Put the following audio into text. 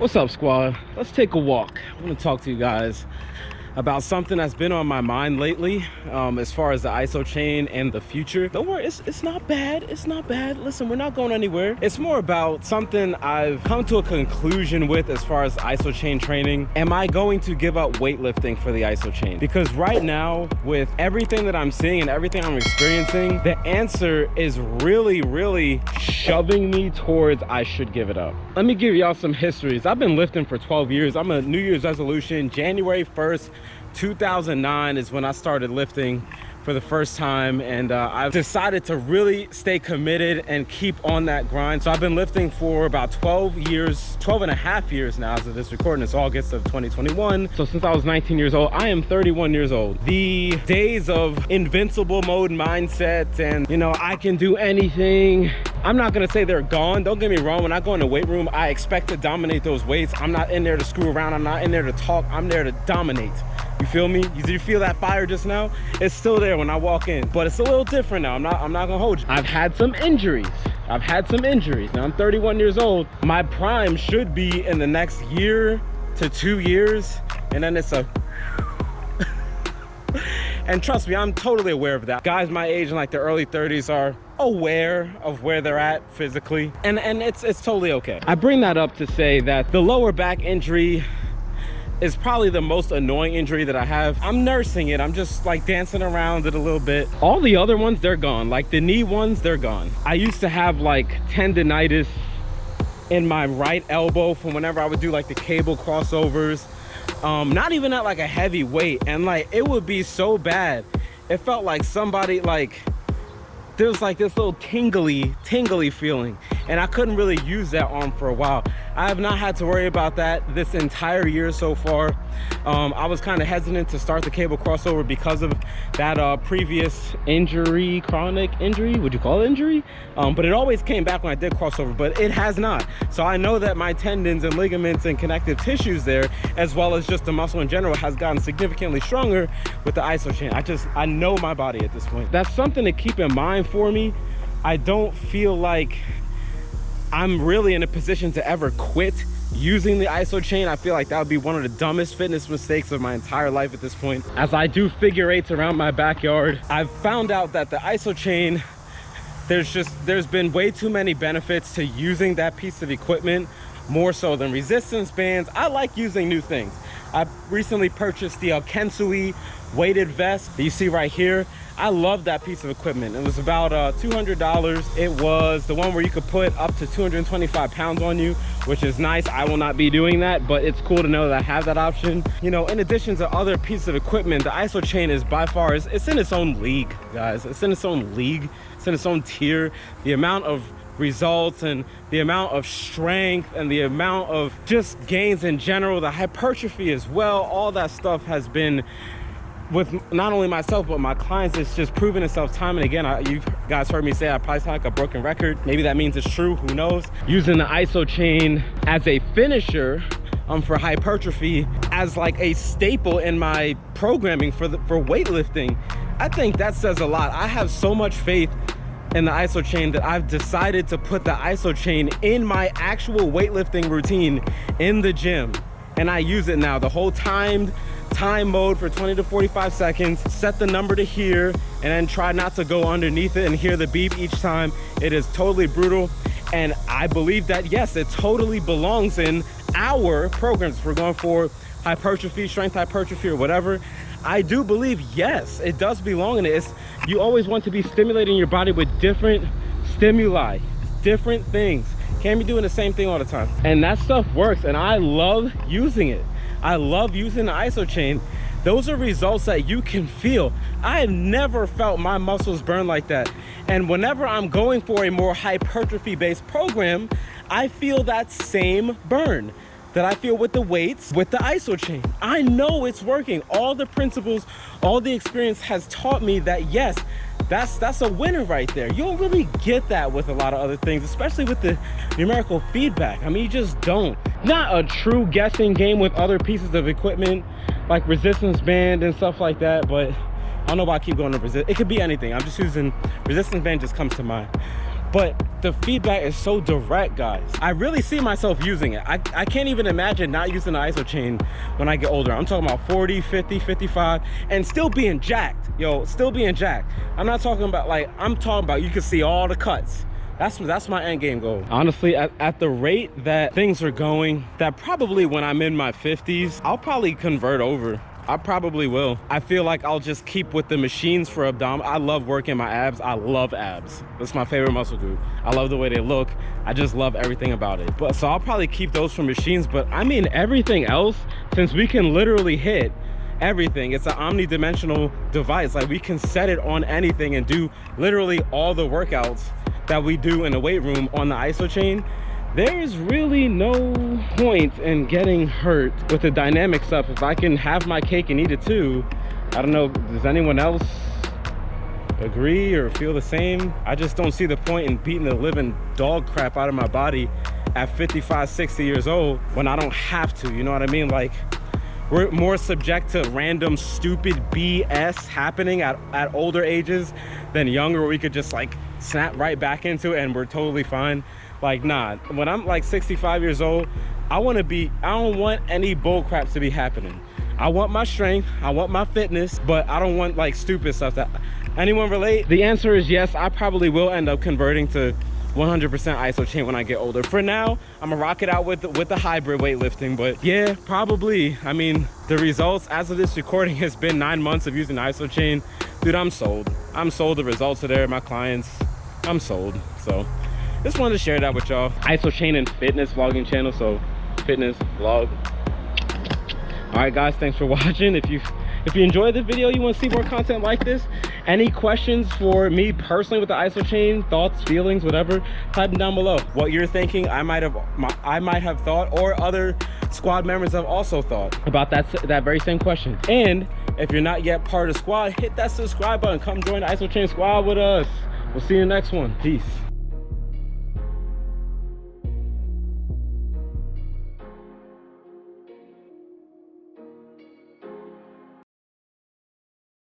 What's up, squad? Let's take a walk. I want to talk to you guys about something that's been on my mind lately, as far as the Isochain and the future. Don't worry, it's not bad. It's not bad. Listen, we're not going anywhere. It's more about something I've come to a conclusion with as far as Isochain training. Am I going to give up weightlifting for the Isochain? Because right now, with everything that I'm seeing and everything I'm experiencing, the answer is really shoving me towards I should give it up. Let me give y'all some histories. I've been lifting for 12 years. I'm a New Year's resolution. January 1st, 2009 is when I started lifting for the first time, and I've decided to really stay committed and keep on that grind. So I've been lifting for about 12 and a half years now as of this recording. It's August of 2021. So since I was 19 years old, I am 31 years old. The days of invincible mode mindset and, you know, I can do anything, I'm not gonna say they're gone. Don't get me wrong, when I go in the weight room, I expect to dominate those weights. I'm not in there to screw around, I'm not in there to talk, I'm there to dominate. You feel me? You feel that fire just now? It's still there when I walk in, but it's a little different now. I'm not gonna hold you. I've had some injuries. Now I'm 31 years old. My prime should be in the next year to 2 years, and then it's a and trust me, I'm totally aware of that. Guys my age in like their early 30s are aware of where they're at physically, and it's totally okay. I bring that up to say that the lower back injury is probably the most annoying injury that I have. I'm nursing it. I'm just like dancing around it a little bit. All the other ones, they're gone. Like the knee ones, they're gone. I used to have like tendonitis in my right elbow from whenever I would do like the cable crossovers. Not even at like a heavy weight, and like it would be so bad. It felt like somebody, like there was like this little tingly feeling, and I couldn't really use that arm for a while. I have not had to worry about that this entire year so far. I was kind of hesitant to start the cable crossover because of that previous injury, chronic injury, would you call it injury? But it always came back when I did crossover, but it has not. So I know that my tendons and ligaments and connective tissues there, as well as just the muscle in general, has gotten significantly stronger with the Isochain. I know my body at this point. That's something to keep in mind for me. I don't feel like I'm really in a position to ever quit using the Isochain. I feel like that would be one of the dumbest fitness mistakes of my entire life at this point. As I do figure eights around my backyard, I've found out that the Isochain, there's been way too many benefits to using that piece of equipment, more so than resistance bands. I like using new things. I recently purchased the Kensui weighted vest that you see right here. I love that piece of equipment. It was about $200. It was the one where you could put up to 225 pounds on you, which is nice. I will not be doing that, but it's cool to know that I have that option. You know, in addition to other pieces of equipment, the Isochain is by far, it's in its own league, guys. It's in its own league. It's in its own tier. The amount of results and the amount of strength and the amount of just gains in general, the hypertrophy as well, all that stuff has been, with not only myself but my clients, it's just proven itself time and again. You guys heard me say I probably sound like a broken record. Maybe that means it's true, who knows. Using the Isochain as a finisher for hypertrophy, as like a staple in my programming for weightlifting, I think that says a lot. I have so much faith in the Isochain that I've decided to put the Isochain in my actual weightlifting routine in the gym, and I use it now. The whole time mode for 20 to 45 seconds, set the number to here, and then try not to go underneath it and hear the beep each time. It is totally brutal, and I believe that yes, it totally belongs in our programs. If we're going for hypertrophy, strength hypertrophy, or whatever, I do believe yes, it does belong in it. You always want to be stimulating your body with different stimuli, different things. Can't be doing the same thing all the time, and that stuff works, and I love using it. I love using the Isochain. Those are results that you can feel. I have never felt my muscles burn like that. And whenever I'm going for a more hypertrophy based program, I feel that same burn that I feel with the weights, with the Isochain. I know it's working. All the principles, all the experience has taught me that yes, that's a winner right there. You don't really get that with a lot of other things, especially with the numerical feedback. I mean, you just don't. Not a true guessing game with other pieces of equipment like resistance band and stuff like that, but I don't know why I keep going to resist. It could be anything. I'm just using resistance band, just comes to mind. but the feedback is so direct, guys. I really see myself using it. I can't even imagine not using the Isochain when I get older. I'm talking about 40, 50, 55, and still being jacked. Yo, still being jacked. I'm not talking about like, I'm talking about you can see all the cuts. That's my end game goal. Honestly, at the rate that things are going, that probably when I'm in my 50s, I'll probably convert over. I probably will. I feel like I'll just keep with the machines for abdominal. I love working my abs. I love abs. That's my favorite muscle group. I love the way they look. I just love everything about it. But so I'll probably keep those for machines. But I mean, everything else, since we can literally hit everything, it's an omnidimensional device. Like we can set it on anything and do literally all the workouts that we do in the weight room on the Isochain. There's really no point in getting hurt with the dynamic stuff. If I can have my cake and eat it too. I don't know, does anyone else agree or feel the same? I just don't see the point in beating the living dog crap out of my body at 55, 60 years old when I don't have to, you know what I mean? Like, we're more subject to random stupid BS happening at older ages than younger, where we could just like snap right back into it and we're totally fine. Like, nah, when I'm like 65 years old, I don't want any bull crap to be happening. I want my strength, I want my fitness, but I don't want like stupid stuff. That anyone relate? The answer is yes. I probably will end up converting to 100% Isochain when I get older. For now, I'm gonna rock it out with the hybrid weightlifting, but yeah, probably. I mean, the results as of this recording has been 9 months of using Isochain. Dude, I'm sold. I'm sold. The results are there. My clients, I'm sold. So just wanted to share that with y'all. Isochain and fitness vlogging channel, so fitness vlog. All right, guys, thanks for watching. If you enjoyed the video, you want to see more content like this, any questions for me personally with the Isochain, thoughts, feelings, whatever, type them down below. What you're thinking, I might have thought, or other squad members have also thought about that very same question. And if you're not yet part of the squad, hit that subscribe button. Come join the Isochain squad with us. We'll see you in the next one. Peace.